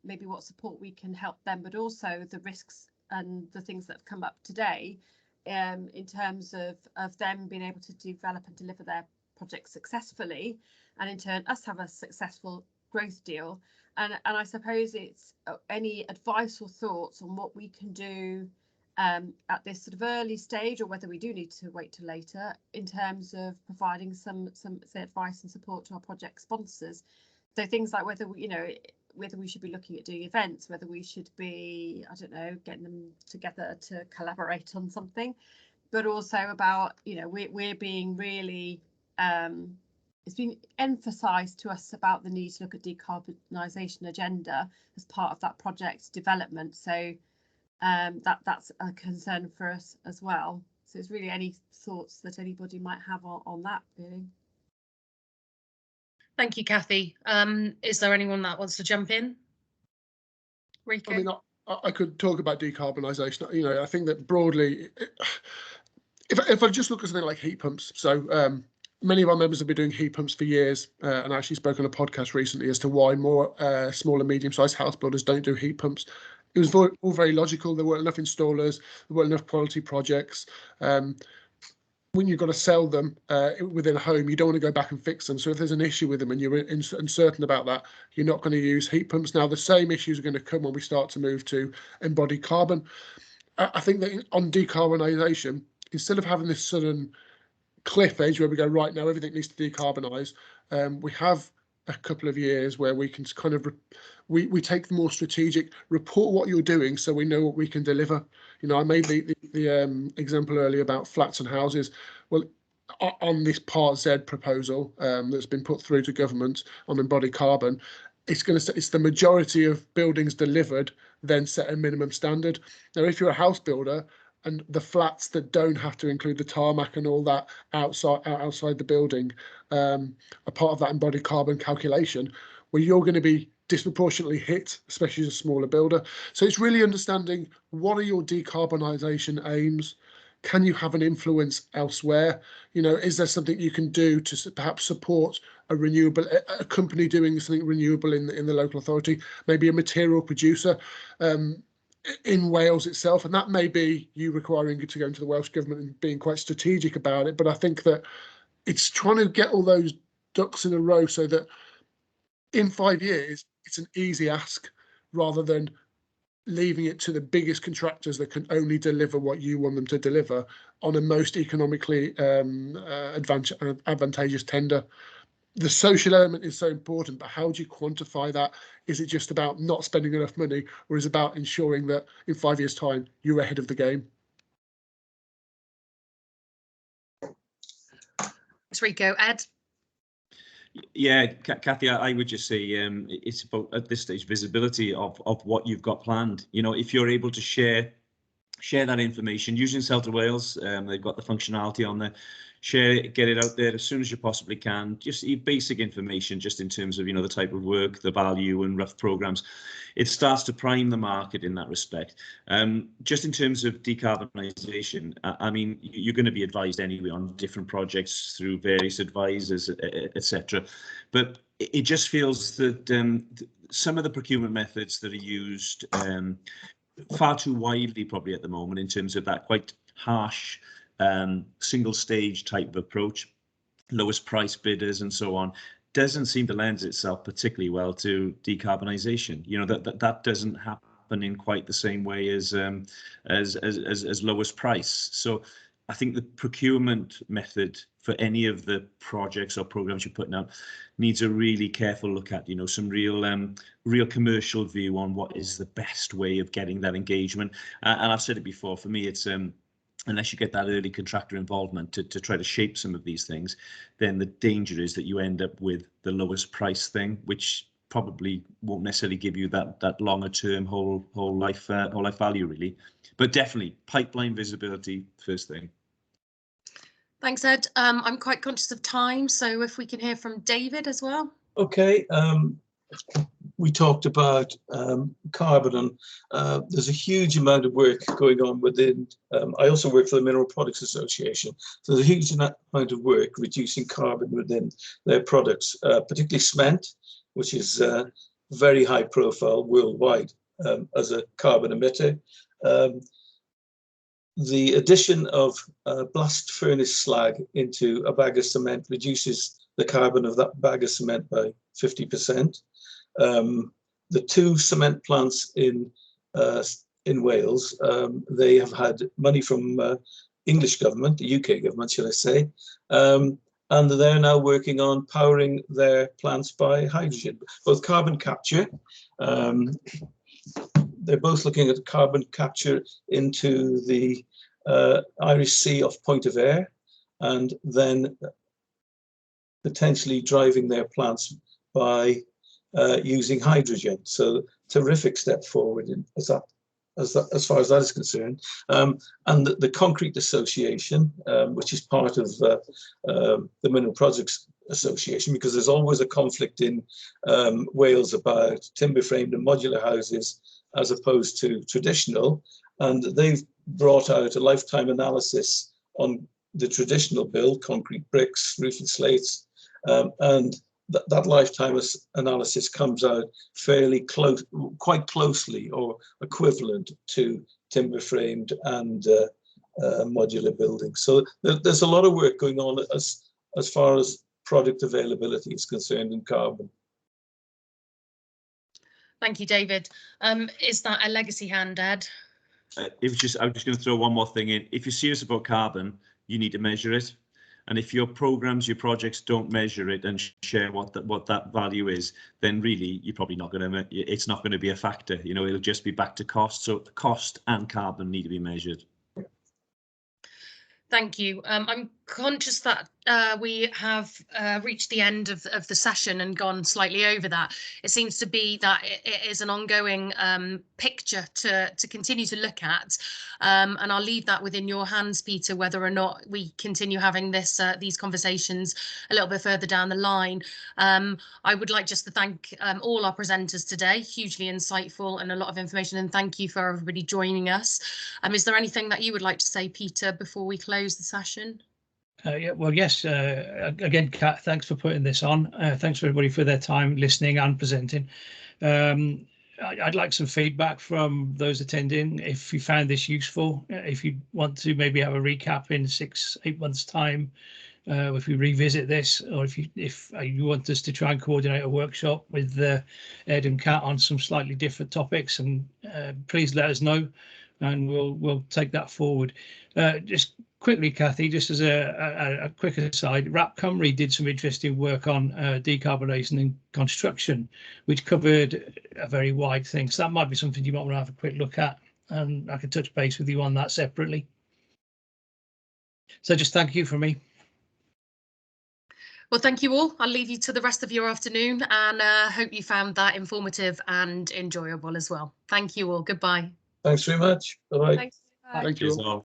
maybe what support we can help them, but also the risks and the things that have come up today in terms of them being able to develop and deliver their projects successfully, and in turn us have a successful growth deal. And I suppose it's any advice or thoughts on what we can do at this sort of early stage, or whether we do need to wait till later, in terms of providing some say, advice and support to our project sponsors. So things like whether we should be looking at doing events, whether we should be, I don't know, getting them together to collaborate on something, but also about, we're being really, it's been emphasised to us about the need to look at decarbonisation agenda as part of that project development. So that's a concern for us as well. So it's really any thoughts that anybody might have on that, really. Thank you, Kathy. Is there anyone that wants to jump in? Rico? I mean, I could talk about decarbonisation. I think that broadly, if I just look at something like heat pumps, so many of our members have been doing heat pumps for years, and actually spoke on a podcast recently as to why more small and medium-sized house builders don't do heat pumps. It was all very logical. There weren't enough installers, there weren't enough quality projects. When you've got to sell them within a home, you don't want to go back and fix them. So if there's an issue with them and you're uncertain about that, you're not going to use heat pumps. Now, the same issues are going to come when we start to move to embodied carbon. I think that on decarbonisation, instead of having this sudden cliff edge where we go, right now, everything needs to decarbonise, we have a couple of years where we can kind of we take the more strategic, report what you're doing so we know what we can deliver. I made the example earlier about flats and houses. Well, on this Part Z proposal that's been put through to government on embodied carbon, it's the majority of buildings delivered then set a minimum standard. Now, if you're a house builder and the flats that don't have to include the tarmac and all that outside the building are part of that embodied carbon calculation, well, you're going to be disproportionately hit, especially as a smaller builder. So it's really understanding, what are your decarbonisation aims? Can you have an influence elsewhere? Is there something you can do to perhaps support a company doing something renewable in the local authority, maybe a material producer in Wales itself? And that may be you requiring to go into the Welsh Government and being quite strategic about it. But I think that it's trying to get all those ducks in a row so that in 5 years, it's an easy ask, rather than leaving it to the biggest contractors that can only deliver what you want them to deliver on a most economically advantageous tender. The social element is so important, but how do you quantify that? Is it just about not spending enough money, or is it about ensuring that in 5 years' time you're ahead of the game? Thanks, Rico. Ed? Yeah, Kathy, I would just say it's about, at this stage, visibility of what you've got planned. If you're able to share that information using Celta Wales, they've got the functionality on there. Share it, get it out there as soon as you possibly can. Just basic information, just in terms of the type of work, the value, and rough programs. It starts to prime the market in that respect. Just in terms of decarbonisation, I mean, you're going to be advised anyway on different projects through various advisors, etc. But it just feels that some of the procurement methods that are used far too widely, probably at the moment, in terms of that quite harsh single stage type of approach, lowest price bidders and so on, doesn't seem to lend itself particularly well to decarbonisation. That doesn't happen in quite the same way as lowest price. So I think the procurement method for any of the projects or programs you're putting out needs a really careful look at, you know, some real commercial view on what is the best way of getting that engagement. And I've said it before, for me, it's unless you get that early contractor involvement to try to shape some of these things, then the danger is that you end up with the lowest price thing, which probably won't necessarily give you that longer term whole life value, really. But definitely pipeline visibility first thing. Thanks, Ed. I'm quite conscious of time, so if we can hear from David as well. Okay, we talked about carbon, and there's a huge amount of work going on within. I also work for the Mineral Products Association, so there's a huge amount of work reducing carbon within their products, particularly cement, which is very high profile worldwide as a carbon emitter. The addition of blast furnace slag into a bag of cement reduces the carbon of that bag of cement by 50%. The 2 cement plants in Wales, they have had money from English government, the UK government, shall I say, and they're now working on powering their plants by hydrogen, both carbon capture. They're both looking at carbon capture into the Irish Sea off Point of Ayre, and then potentially driving their plants by using hydrogen. So terrific step forward as far as that is concerned. And the Concrete Association, which is part of the Mineral Products Association, because there's always a conflict in Wales about timber framed and modular houses as opposed to traditional, and they've brought out a lifetime analysis on the traditional build, concrete bricks, roofing slates, and that lifetime analysis comes out fairly close, quite closely or equivalent to timber framed and modular buildings. So there's a lot of work going on as far as product availability is concerned in carbon. Thank you, David. Is that a legacy hand, Ed? I'm just going to throw one more thing in. If you're serious about carbon, you need to measure it. And if your programs, your projects don't measure it and share what that value is, then really you're probably not going to. It's not going to be a factor. You know, it'll just be back to cost. So cost and carbon need to be measured. Thank you. I'm conscious that we have reached the end of the session and gone slightly over that. It seems to be that it is an ongoing picture to continue to look at, and I'll leave that within your hands, Peter, whether or not we continue having these conversations a little bit further down the line. I would like just to thank all our presenters today, hugely insightful and a lot of information, and thank you for everybody joining us. Is there anything that you would like to say, Peter, before we close the session? Yeah, well, yes. Again, Kat, thanks for putting this on. Thanks for everybody for their time listening and presenting. I'd like some feedback from those attending. If you found this useful, if you want to maybe have a recap in 6-8 months' time, if we revisit this, or if you want us to try and coordinate a workshop with Ed and Kat on some slightly different topics, and please let us know, and we'll take that forward. Just quickly, Kathy, just as a quick aside, Wrap Cymru did some interesting work on decarbonisation and construction, which covered a very wide thing. So that might be something you might want to have a quick look at, and I can touch base with you on that separately. So just thank you from me. Well, thank you all. I'll leave you to the rest of your afternoon, and hope you found that informative and enjoyable as well. Thank you all. Goodbye. Thanks very much. Bye-bye. Thanks. Thank you all.